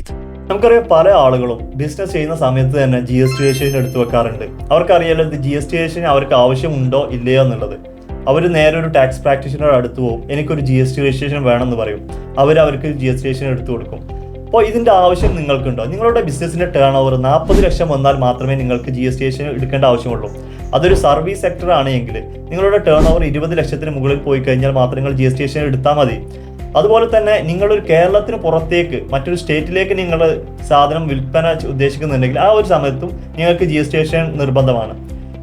faith. നമുക്കറിയാം പല ആളുകളും ബിസിനസ് ചെയ്യുന്ന സമയത്ത് തന്നെ GST രജിസ്ട്രേഷൻ എടുത്തു വെക്കാറുണ്ട്. അവർക്കറിയാലോ ഇത് GST രജിസ്ട്രേഷൻ അവർക്ക് ആവശ്യമുണ്ടോ ഇല്ലയോ എന്നുള്ളത്. അവർ നേരെ ഒരു ടാക്സ് പ്രാക്ടീഷണർ അടുത്ത് പോകും, എനിക്കൊരു GST രജിസ്ട്രേഷൻ വേണമെന്ന് പറയും. അവർക്ക് GST രജിസ്ട്രേഷൻ എടുത്തു കൊടുക്കും. അപ്പോൾ ഇതിൻ്റെ ആവശ്യം നിങ്ങൾക്കുണ്ടോ? നിങ്ങളുടെ ബിസിനസ്സിൻ്റെ ടേൺ ഓവർ 40 ലക്ഷം വന്നാൽ മാത്രമേ നിങ്ങൾക്ക് GST രജിസ്ട്രേഷൻ എടുക്കേണ്ട ആവശ്യമുള്ളൂ. അതൊരു സർവീസ് സെക്ടർ ആണെങ്കിൽ നിങ്ങളുടെ ടേൺ ഓവർ 20 ലക്ഷത്തിന് മുകളിൽ പോയി കഴിഞ്ഞാൽ മാത്രം നിങ്ങൾ GST രജിസ്ട്രേഷൻ എടുത്താൽ മതി. അതുപോലെ തന്നെ നിങ്ങളൊരു കേരളത്തിന് പുറത്തേക്ക് മറ്റൊരു സ്റ്റേറ്റിലേക്ക് നിങ്ങൾ സാധനം വിൽപ്പന ഉദ്ദേശിക്കുന്നുണ്ടെങ്കിൽ ആ ഒരു സമയത്തും നിങ്ങൾക്ക് GST രജിസ്ട്രേഷൻ നിർബന്ധമാണ്.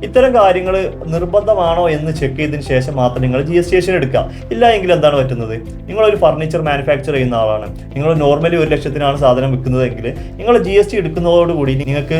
ഇത്തരം കാര്യങ്ങൾ നിർബന്ധമാണോ എന്ന് ചെക്ക് ചെയ്തതിന് ശേഷം മാത്രം നിങ്ങൾ GST രജിസ്ട്രേഷൻ എടുക്കുക. ഇല്ല എങ്കിൽ എന്താണ് പറ്റുന്നത്? നിങ്ങളൊരു ഫർണിച്ചർ മാനുഫാക്ചർ ചെയ്യുന്ന ആളാണ്, നിങ്ങൾ നോർമലി 1 ലക്ഷത്തിനാണ് സാധനം വിൽക്കുന്നതെങ്കിൽ നിങ്ങൾ GST എടുക്കുന്നതോടുകൂടി നിങ്ങൾക്ക്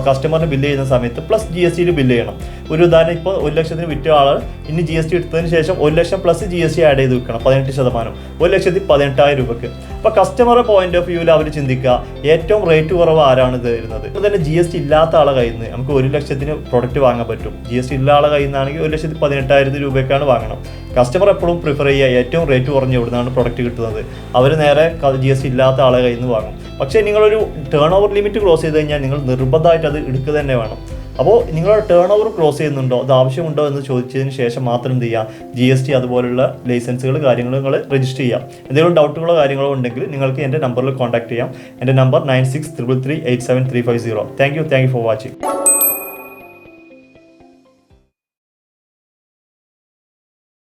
കസ്റ്റമറിന് ബില്ല് ചെയ്യുന്ന സമയത്ത് പ്ലസ് GST ബില്ല് ചെയ്യണം. ഒരു ഉദാഹരണം, ഇപ്പോൾ 1 ലക്ഷത്തിന് വിറ്റ ആൾ ഇനി GST എടുത്തതിന് ശേഷം 1 ലക്ഷം പ്ലസ് GST ആഡ് ചെയ്ത് വെക്കണം 18%, 1,18,000 രൂപയ്ക്ക്. അപ്പോൾ കസ്റ്റമറുടെ പോയിന്റ് ഓഫ് വ്യൂവിൽ അവർ ചിന്തിക്കുക ഏറ്റവും റേറ്റ് കുറവ് ആരാണ് ഇത് തരുന്നത്. ഇപ്പോൾ തന്നെ GST ഇല്ലാത്ത ആളെ കയ്യിൽ നിന്ന് നമുക്ക് 1 ലക്ഷത്തിന് പ്രൊഡക്റ്റ് വാങ്ങാൻ പറ്റും. GST ഉള്ള ആളെ കയ്യിൽ നിന്നാണെങ്കിൽ 1,18,000 രൂപയ്ക്കാണ് വാങ്ങണം. കസ്റ്റമർ എപ്പോഴും പ്രിഫർ ചെയ്യുക ഏറ്റവും റേറ്റ് കുറഞ്ഞ് എവിടുന്നാണ് പ്രൊഡക്റ്റ് കിട്ടുന്നത്, അവർ നേരെ GST ഇല്ലാത്ത ആളെ കയ്യിൽ നിന്ന് വാങ്ങും. പക്ഷേ നിങ്ങളൊരു ടേൺ ഓവർ ലിമിറ്റ് ക്ലോസ് ചെയ്ത് കഴിഞ്ഞാൽ നിങ്ങൾ നിർബന്ധമായിട്ട് അത് എടുക്കുക തന്നെ വേണം. അപ്പോൾ നിങ്ങളുടെ ടേൺ ഓവർ ക്രോസ് ചെയ്യുന്നുണ്ടോ, അത് ആവശ്യമുണ്ടോ എന്ന് ചോദിച്ചതിന് ശേഷം മാത്രം എന്ത് ചെയ്യുക, GST അതുപോലുള്ള ലൈസൻസുകൾ കാര്യങ്ങൾ നിങ്ങൾ രജിസ്റ്റർ ചെയ്യാം. എന്തെങ്കിലും ഡൗട്ടുകളോ കാര്യങ്ങളോ ഉണ്ടെങ്കിൽ നിങ്ങൾക്ക് എൻ്റെ നമ്പറിൽ കോൺടാക്ട് ചെയ്യാം. എൻ്റെ number 9633387350. Thank you for watching.